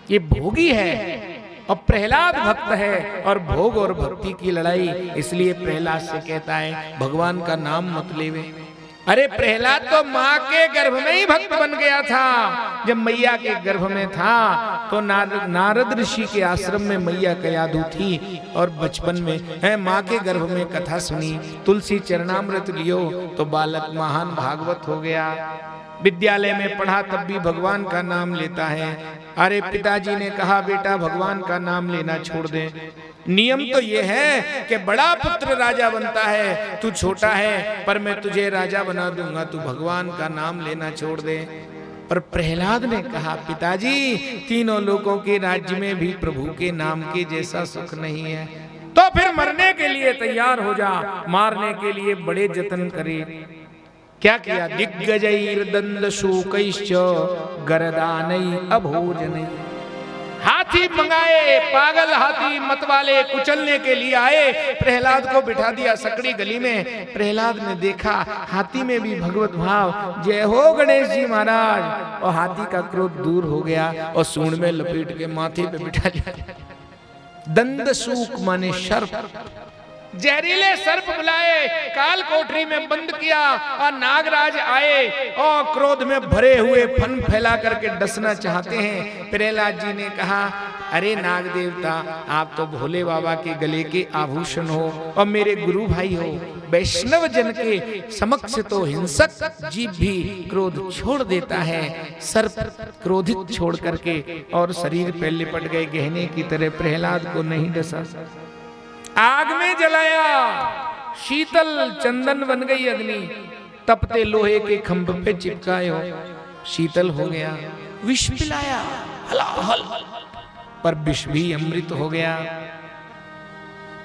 ये भोगी है और प्रहलाद भक्त है, और भोग और भक्ति की लड़ाई। इसलिए प्रहलाद से कहता है भगवान का नाम मत लेवे। अरे प्रहलाद तो माँ के गर्भ में ही भक्त बन गया था। जब मैया के गर्भ में था तो नारद ऋषि के आश्रम में मैया कयाधु थी, और बचपन में है माँ के गर्भ में कथा सुनी, तुलसी चरणामृत लियो तो बालक महान भागवत हो गया। विद्यालय में पढ़ा तब भी भगवान का नाम लेता है। अरे पिताजी ने कहा बेटा भगवान का नाम लेना छोड़ दे, नियम तो ये है कि बड़ा पुत्र राजा बनता है, तू छोटा है पर मैं तुझे राजा बना दूंगा, तू भगवान का नाम लेना छोड़ दे। पर प्रहलाद ने कहा पिताजी तीनों लोगों के राज्य में भी प्रभु के नाम के जैसा सुख नहीं है, तो फिर मरने के लिए तैयार हो जा, मारने के लिए बड़े जतन करे। क्या किया? दिग्गजैर दंड शोकैश्च गरदानै अभोजनै। हाथी मंगाए, पागल हाथी मतवाले कुचलने के लिए आए, प्रहलाद को बिठा दिया सकड़ी गली में। प्रहलाद ने देखा हाथी में भी भगवत भाव, जय हो गणेश जी महाराज, और हाथी का क्रोध दूर हो गया और सूंड में लपेट के माथे पे बिठा लिया। दंड शूक माने सर्प, जहरीले सर्प बुलाए, काल कोठरी में बंद किया, और नागराज आए और क्रोध में भरे हुए फन फैला करके डसना चाहते हैं। प्रहलाद जी ने कहा अरे नाग देवता आप तो भोले बाबा के गले के आभूषण हो और मेरे गुरु भाई हो, वैष्णव जन के समक्ष तो हिंसक जीव भी क्रोध छोड़ देता है। सर्प क्रोधित छोड़ करके और शरीर पे लिपट गए गहने की तरह, प्रहलाद को नहीं डसा, आग में जलाया, शीतल चंदन बन गई अग्नि, तपते लोहे के खंभ पे चिपकाए हो, शीतल हो गया। विष पिलाया हलाहल, पर विष भी अमृत हो गया।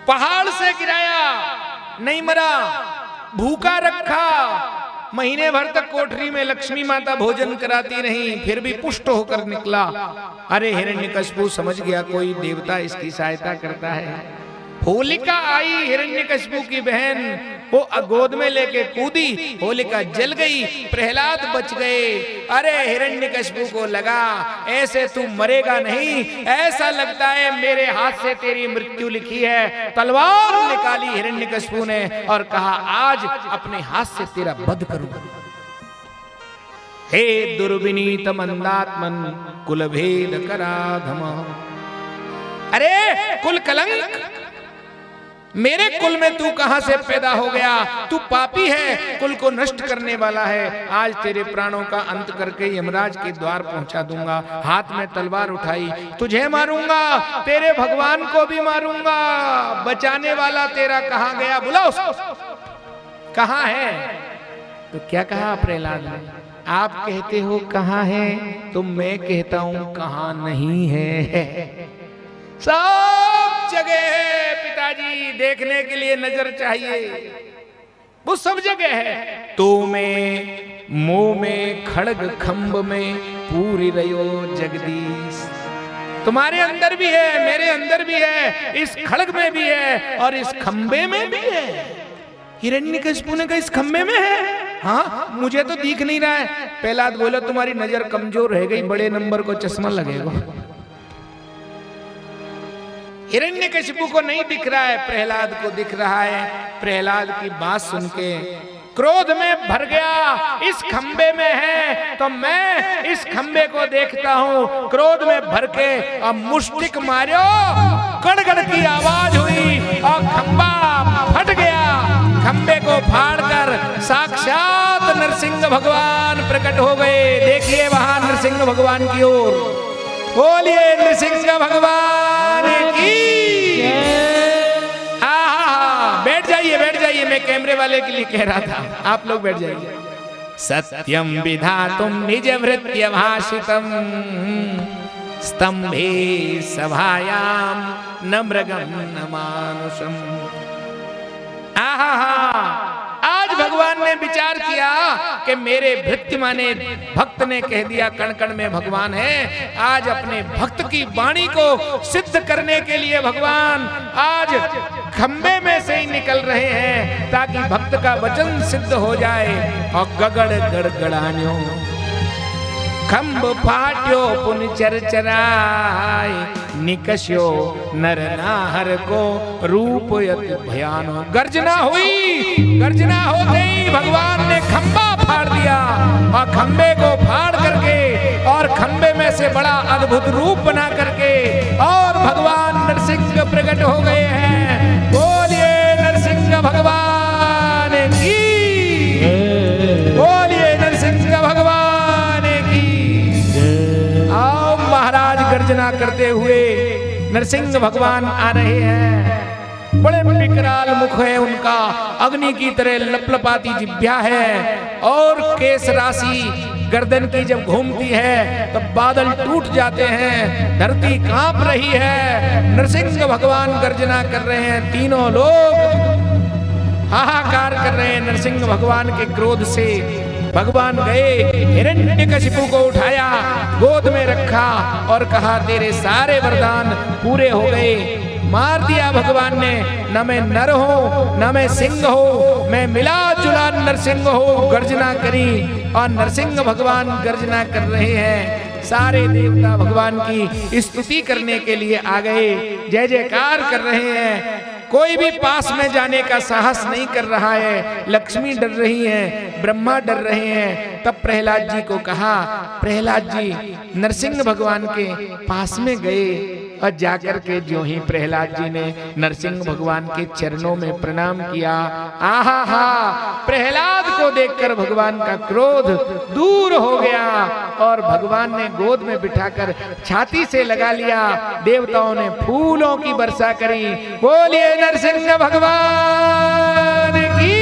पहाड़ से गिराया, नहीं मरा, भूखा रखा, महीने भर तक कोठरी में लक्ष्मी माता भोजन कराती रही, फिर भी पुष्ट होकर निकला। अरे हिरण्यकशिपु समझ गया कोई देवता इसकी सहायता करता है। होलिका आई, हिरण्यकशिपु की बहन, वो गोद में लेके कूदी, होलिका जल गई, प्रहलाद बच गए। अरे हिरण्यकशिपु को लगा ऐसे तू मरेगा नहीं, ऐसा लगता है मेरे हाथ से तेरी मृत्यु लिखी है। तलवार निकाली हिरण्यकशिपु ने और कहा आज अपने हाथ से तेरा वध करूंगा। हे दुर्विनीत मंदात्मन कुलभेद कराधम, अरे कुल कलंक, मेरे कुल में तू कहां से पैदा हो गया? तू पापी है, कुल को नष्ट करने वाला है। आज तेरे प्राणों का अंत करके यमराज के द्वार पहुंचा दूंगा। हाथ में तलवार उठाई, तुझे मारूंगा, तेरे भगवान को भी मारूंगा। बचाने वाला तेरा कहां गया? बुला उसको, कहां है? तो क्या कहा प्रहलाद ने? आप कहते हो कहां है, तो मैं कहता हूं कहां नहीं है। सब जगह है पिताजी, देखने के लिए नजर चाहिए, वो सब जगह है। तो में मुंह में खड़ग खंभ में पूरी रयो जगदीश, तुम्हारे अंदर भी है, मेरे अंदर भी है, इस खड़ग में भी है और इस खंबे में भी है। हिरण्यकशिपु ने कहा इस खंबे में है? हाँ मुझे तो दिख नहीं रहा है। प्रहलाद बोला तुम्हारी नजर कमजोर रह गई, बड़े नंबर को चश्मा लगेगा। हिरण्यकशिपु को नहीं दिख रहा है, प्रहलाद को दिख रहा है। प्रहलाद की बात सुन के क्रोध में भर गया, इस खंबे में है तो मैं इस खंबे को देखता हूं। क्रोध में भर के अब मुष्टिक मारो, गड़गड़ की आवाज हुई और खंबा फट गया। खंबे को फाड़कर साक्षात नरसिंह भगवान प्रकट हो गए। देखिए वहां नरसिंह भगवान की ओर, बोलिए नरसिंह भगवान की। बैठ जाइए, बैठ जाइए, मैं कैमरे वाले के लिए कह रहा था, आप लोग बैठ जाइए। सत्यम विधातुम निज भृत्य भाषितम, स्तंभे सभायाम न मृगम न मानुषम। आज भगवान ने विचार किया कि मेरे भृत्य माने भक्त ने कह दिया कण कण में भगवान है। आज अपने भक्त की वाणी को सिद्ध करने के लिए भगवान आज खंबे में से ही निकल रहे हैं ताकि भक्त का वचन सिद्ध हो जाए। और गगड़ गड़गड़ान्यो खंब फाट्यो पुन चरचराय, निकष्यो नर नाहर को रूप यति भयानो। गर्जना हुई, गर्जना होते ही भगवान ने खंबा फाड़ दिया और खंबे को फाड़ करके और खंबे में से बड़ा अद्भुत रूप बना करके और भगवान नरसिंह प्रकट हो गए हैं। बोलिए नरसिंह भगवान की, बोलिए नरसिंह भगवान की। आओ महाराज गर्जना करते हुए नरसिंह भगवान आ रहे हैं। बड़े विकराल मुख है उनका, अग्नि की तरह लपलपाती जिह्वा है और केस राशि गर्दन की जब घूमती है तब बादल टूट जाते हैं, धरती कांप रही है। नरसिंह भगवान गर्जना कर रहे हैं, तीनों लोग हाहाकार कर रहे हैं नरसिंह भगवान के क्रोध से। भगवान गए, हिरण्यकशिपु को उठाया, गोद में रखा और कहा तेरे सारे वरदान पूरे हो गए। मार दिया भगवान ने, न मैं नर हूं न मैं सिंह हूं, मैं मिला जुला नरसिंह हूं। गर्जना करी और नरसिंह भगवान गर्जना कर रहे हैं। सारे देवता भगवान की स्तुति करने के लिए आ गए, जय जयकार कर रहे हैं। कोई भी पास में जाने का साहस नहीं कर रहा है। लक्ष्मी डर रही हैं, ब्रह्मा डर रहे हैं। तब प्रहलाद जी को कहा, प्रहलाद जी नरसिंह भगवान के पास में गए और जाकर के जो ही प्रहलाद जी ने नरसिंह भगवान के चरणों में प्रणाम किया, आहा हा, प्रहलाद को देखकर भगवान का क्रोध दूर हो गया और भगवान ने गोद में बिठाकर छाती से लगा लिया। देवताओं ने फूलों की वर्षा करी। बोलिए नरसिंह भगवान की।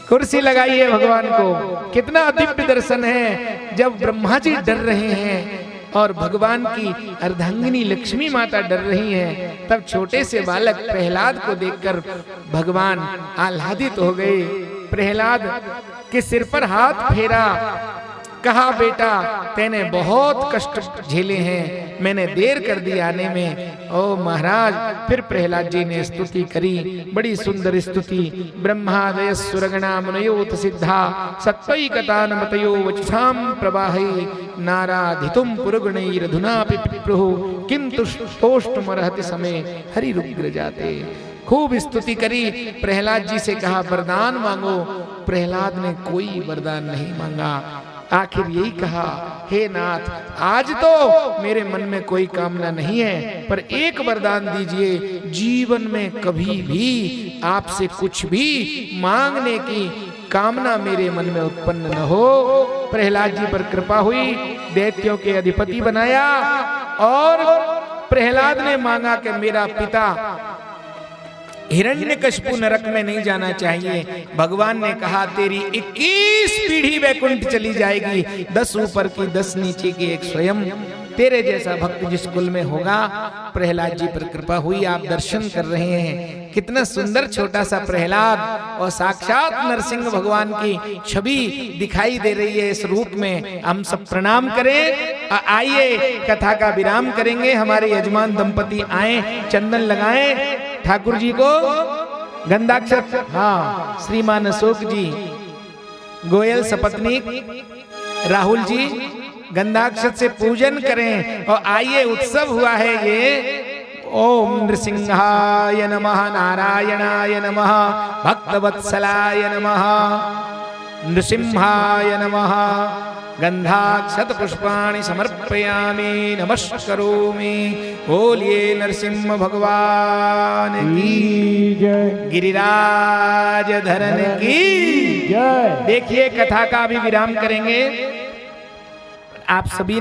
कुर्सी लगाइए भगवान को। कितना दिव्य दर्शन है। जब ब्रह्मा जी डर रहे हैं और भगवान की अर्धांगिनी लक्ष्मी माता डर रही हैं, तब छोटे से बालक प्रहलाद को देखकर भगवान आह्लादित हो गए। प्रहलाद के सिर पर हाथ फेरा, कहा बेटा तैने बहुत कष्ट झेले हैं, मैंने देर कर दी आने में। ओ महाराज, फिर प्रहलाद जी ने स्तुति करी, बड़ी सुंदर स्तुति। ब्रह्मादय सुरगणा मुनयोत सिद्धा सत्वैकतान मतयो वचसाम प्रवाहै नाराधितुम पुरगणैरधुनापि पिप्रुः किंतु स्तोष्टमर्हति समय हरिरुग्र जाते। खूब स्तुति करी। प्रहलाद जी से कहा वरदान मांगो। प्रहलाद ने कोई वरदान नहीं मांगा। आखिर यही कहा, हे नाथ, आज तो मेरे मन में कोई कामना नहीं है, पर एक वरदान दीजिए, जीवन में कभी भी आपसे कुछ भी मांगने की कामना मेरे मन में उत्पन्न न हो। प्रहलाद जी पर कृपा हुई, दैत्यों के अधिपति बनाया और प्रहलाद ने मांगा कि मेरा पिता हिरण्यकशिपु नरक में नहीं जाना चाहिए। भगवान ने कहा तेरी 21 पीढ़ी वैकुंठ चली जाएगी, 10 ऊपर की 10 नीचे की एक स्वयं। तेरे जैसा भक्त जिस कुल में होगा। प्रहलाद जी पर कृपा हुई, आप दर्शन कर रहे हैं। कितना सुंदर छोटा सा प्रहलाद और साक्षात नरसिंह भगवान की छवि दिखाई दे रही है इस रूप में। हम सब प्रणाम करें। आइए कथा का विराम करेंगे। हमारे यजमान दंपति आए, चंदन लगाएं ठाकुर जी को, गंधाक्षत, हाँ, श्रीमान अशोक जी, गोयल सपत्नीक, राहुल जी गंधाक्षत से पूजन करें और आइए उत्सव हुआ है ये। ओम नृसिंहाय नमः, नारायणाय नमः, भक्तवत्सलाय नमः, नृसिंहाय नमः। गंधाक्षत पुष्पाणि समर्पयामि, नमस्करोमि। बोलिए नरसिंह भगवान की जय, गिरिराज धरन की जय। देखिए कथा का भी विराम करेंगे। आप सभी